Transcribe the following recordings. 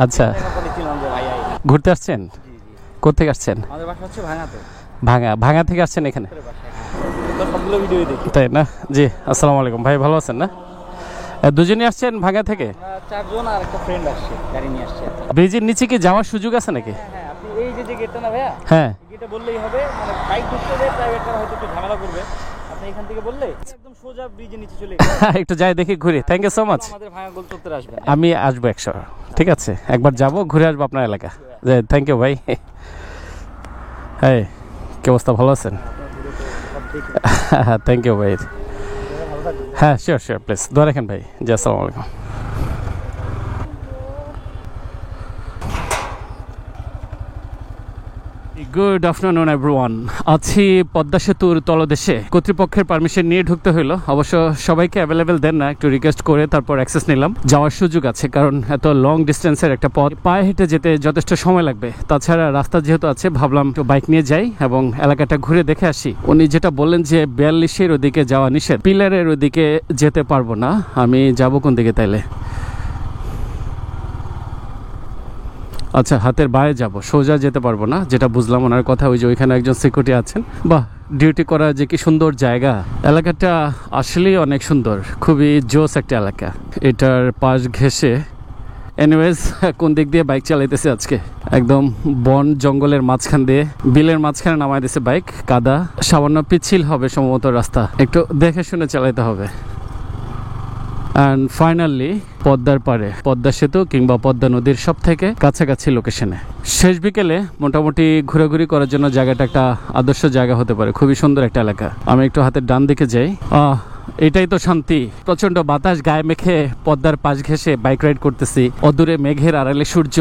আচ্ছা, ঘুরতে আসছেন? কোথেকে আসছেন? ভাঙা থেকে আসছেন এখানে, তাই না? জি, আসসালামু আলাইকুম ভাই, ভালো আছেন না? দুজনই আসছেন ভাঙা থেকে? চারজন আর একটা ফ্রেন্ড আসছে, গাড়ি নিয়ে আসছে। ব্রিজের নিচে কি যাওয়ার সুযোগ আছে নাকি? হ্যাঁ, আপনি এই যে গেটটা না ভাইয়া, হ্যাঁ, গেটে বললেই হবে। মানে বাইক ঢুকতে হলে প্রাইভেট কার হয়তো একটু ঝামেলা করবে, আপনি এখান থেকে বললে একদম সোজা ব্রিজের নিচে চলে একটু যাই দেখি ঘুরে। Thank you so much. আমাদের ভাঙা গোল চত্বরে আসবেন। আমি আসবো 100, ঠিক আছে? একবার যাব, ঘুরে আসবো আপনার এলাকা। থ্যাংক ইউ ভাই। হ্যাঁ, কি অবস্থা, ভালো আছেন? থ্যাংক ইউ ভাই। হ্যাঁ, শিওর শিওর, প্লিজ দোয়া রাখেন ভাই। জি, আসসালামু আলাইকুম। Good afternoon everyone. আছি পদ্মা সেতুর তলদেশে। কর্তৃপক্ষের পারমিশন নিয়ে ঢুকতে হইলো। অবশ্য সবাইকে অ্যাভেলেবেল দেন না, একটু রিকোয়েস্ট করে তারপর অ্যাক্সেস নিলাম। যাওয়ার সুযোগ আছে, কারণ এত লং ডিস্টেন্সের একটা পথ, পায়ে হেঁটে যেতে যথেষ্ট সময় লাগবে। তাছাড়া রাস্তা যেহেতু আছে, ভাবলাম একটু বাইক নিয়ে যাই এবং এলাকাটা ঘুরে দেখে আসি। উনি যেটা বললেন যে 42-এর ওদিকে যাওয়া নিষেধ, পিলারের ওদিকে যেতে পারবো না। আমি যাব কোন দিকে তাইলে? আচ্ছা, হাতের বাইরে যাব, সোজা যেতে পারবো না, যেটা বুঝলাম ওনার কথা। ওই যে ওইখানে একজন সিকিউরিটি আছেন। বাহ, ডিউটি করা যে কি সুন্দর জায়গা। এলাকাটা আসলেই অনেক সুন্দর, খুবই জোস একটা এলাকা। এটার পাশ ঘেঁষে এনিওয়েজ কোন দিক দিয়ে বাইক চালাইতেছে আজকে? একদম বন জঙ্গলের মাঝখান দিয়ে, বিলের মাঝখানে নামাই দিছে বাইক। কাদা, সামান্য পিচ্ছিল হবে সম্ভবত রাস্তা, একটু দেখে শুনে চালাইতে হবে। অ্যান্ড ফাইনালি পদ্মার পারে, পদ্মা সেতু কিংবা পদ্মা নদীর সব থেকে কাছাকাছি লোকেশনে। শেষ বিকেলে মোটামুটি ঘোরাঘুরি করার জন্য জায়গাটা একটা আদর্শ জায়গা হতে পারে। খুবই সুন্দর একটা এলাকা। আমি একটু হাতের ডান দিকে যাই। এটাই তো শান্তি। প্রচন্ড বাতাস গায়ে মেখে পদ্মার পাশ ঘেঁষে বাইক রাইড করতেছি। অদূরে মেঘের আড়ালে সূর্য,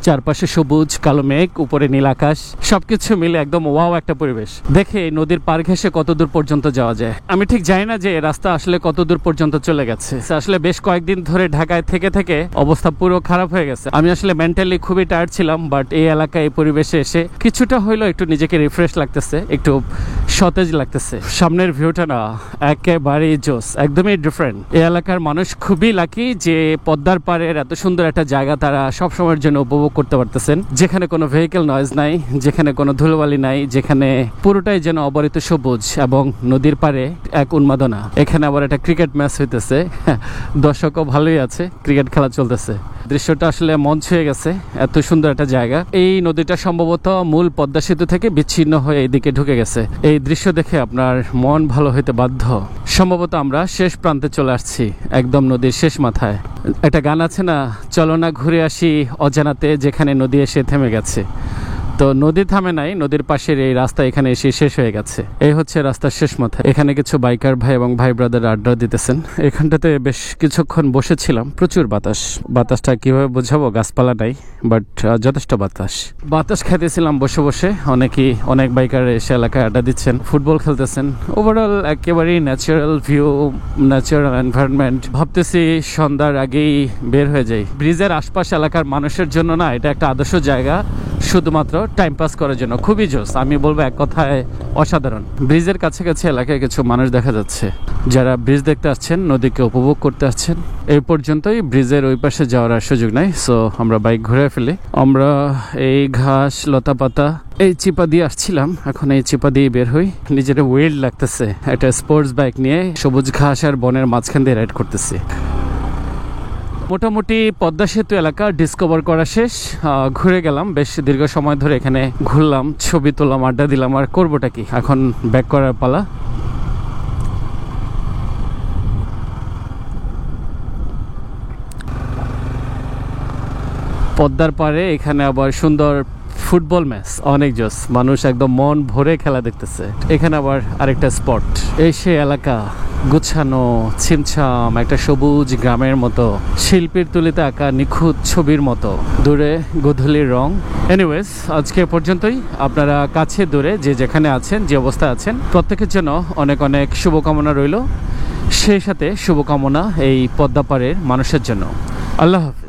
চারপাশে সবুজ কালো মেঘ, উপরে নীল আকাশ, সবকিছু মিলে একদম ওয়াও একটা পরিবেশ। দেখে নদীর পার ঘেঁষে কত দূর পর্যন্ত যাওয়া যায়। আমি ঠিক জানি না যে রাস্তা আসলে কত দূর পর্যন্ত চলে গেছে। আসলে বেশ কয়েকদিন ধরে ঢাকায় থেকে থেকে অবস্থা পুরো খারাপ হয়ে গেছে। আমি আসলে মেন্টালি খুবই টায়ার্ড ছিলাম, বাট এই এলাকায় এই পরিবেশে এসে কিছুটা হইলো একটু নিজেকে রিফ্রেশ লাগতেছে, একটু সতেজ লাগতেছে। সামনের ভিউটা না একেবারেই জোস, একদমই ডিফারেন্ট। এই এলাকার মানুষ খুবই লাকি যে পদ্মার পাড়ের এত সুন্দর একটা জায়গা তারা সব সময়ের জন্য উপভোগ করতে পারতেছেন, যেখানে কোনো ভেহিকেল নয়েজ নাই, যেখানে কোনো ধুলোবালি নাই, যেখানে পুরোটাই যেন অবরিত সবুজ এবং নদীর পাড়ে এক উন্মাদনা। এখানে আবার একটা ক্রিকেট ম্যাচ হইতেছে, দর্শকও ভালোই আছে, ক্রিকেট খেলা চলতেছে। দৃশ্যটা আসলে মন ছুঁয়ে গেছে, এত সুন্দর একটা জায়গা। এই নদীটা সম্ভবত মূল পদ্মা সেতু থেকে বিচ্ছিন্ন হয়ে এইদিকে ঢুকে গেছে। এই দৃশ্য দেখে আপনার মন ভালো হইতে বাধ্য। সম্ভবত আমরা শেষ প্রান্তে চলে আসছি, একদম নদীর শেষ মাথায়। একটা গান আছে না, চলো না ঘুরে আসি অজানাতে, যেখানে নদী এসে থেমে গেছে। তো নদী থামে নাই, নদীর পাশের এই রাস্তা এখানে এসে শেষ হয়ে গেছে। এই হচ্ছে রাস্তার শেষ মাথায়। এখানে কিছু বাইকার ভাই এবং ভাই ব্রাদার আড্ডা দিতেছেন। এখানটাতে বেশ কিছুক্ষণ বসেছিলাম, প্রচুর বাতাস। বাতাসটা কিভাবে বোঝাবো, গাছপালা নাই, বাট যথেষ্ট বাতাস খাইতেছিলাম বসে বসে। অনেক বাইকার এসে এলাকায় আড্ডা দিচ্ছেন, ফুটবল খেলতেছেন। ওভারঅল একেবারেই ন্যাচারাল ভিউ, ন্যাচারাল এনভায়রনমেন্ট। ভাবতেছি সন্ধ্যার আগেই বের হয়ে যাই। ব্রিজের আশপাশ এলাকার মানুষের জন্য না এটা একটা আদর্শ জায়গা, শুধুমাত্র টাইম পাস করার জন্য। খুবই জোস, আমি বলবো এক কথায় অসাধারণ। ব্রিজের কাছাকাছি এলাকায় কিছু মানুষ দেখা যাচ্ছে যারা ব্রিজ দেখতে আসছেন, নদীকে উপভোগ করতে আসছেন। এই পর্যন্তই, ব্রিজের ওই পাশে যাওয়ার আর সুযোগ নাই। সো আমরা বাইক ঘুরে ফেলি। আমরা এই ঘাস লতা পাতা এই চিপা দিয়ে আসছিলাম, এখন এই চিপা দিয়ে বের হই। নিজের ওয়েল্ড লাগতেছে, একটা স্পোর্টস বাইক নিয়ে সবুজ ঘাস আর বনের মাঝখান দিয়ে রাইড করতেছি। মোটামুটি পদ্মা সেতু এলাকা ডিসকভার করা শেষ। ঘুরে গেলাম বেশ দীর্ঘ সময় ধরে, এখানে ঘুরলাম, ছবি তুললাম, আড্ডা দিলাম। আর করবোটা কি, এখন ব্যাক করার পালা। পদ্মার পাড়ে এখানে আবার সুন্দর ফুটবল ম্যাচ, অনেক জোস। মানুষ একদম মন ভরে খেলা দেখতেছে। এখানে আবার আরেকটা স্পট। এই সে এলাকা, গুছানো, ছিমছাম, একটা সবুজ গ্রামের মতো, শিল্পীর তুলিতে আঁকা নিখুঁত ছবির মতো। দূরে গোধূলির রং। এনিওয়েজ, আজকে পর্যন্তই। আপনারা কাছে দূরে যে যেখানে আছেন, যে অবস্থায় আছেন, প্রত্যেকের জন্য অনেক অনেক শুভকামনা রইল। সেই সাথে শুভকামনা এই পদ্মা পাড়ের মানুষের জন্য। আল্লাহ হাফেজ।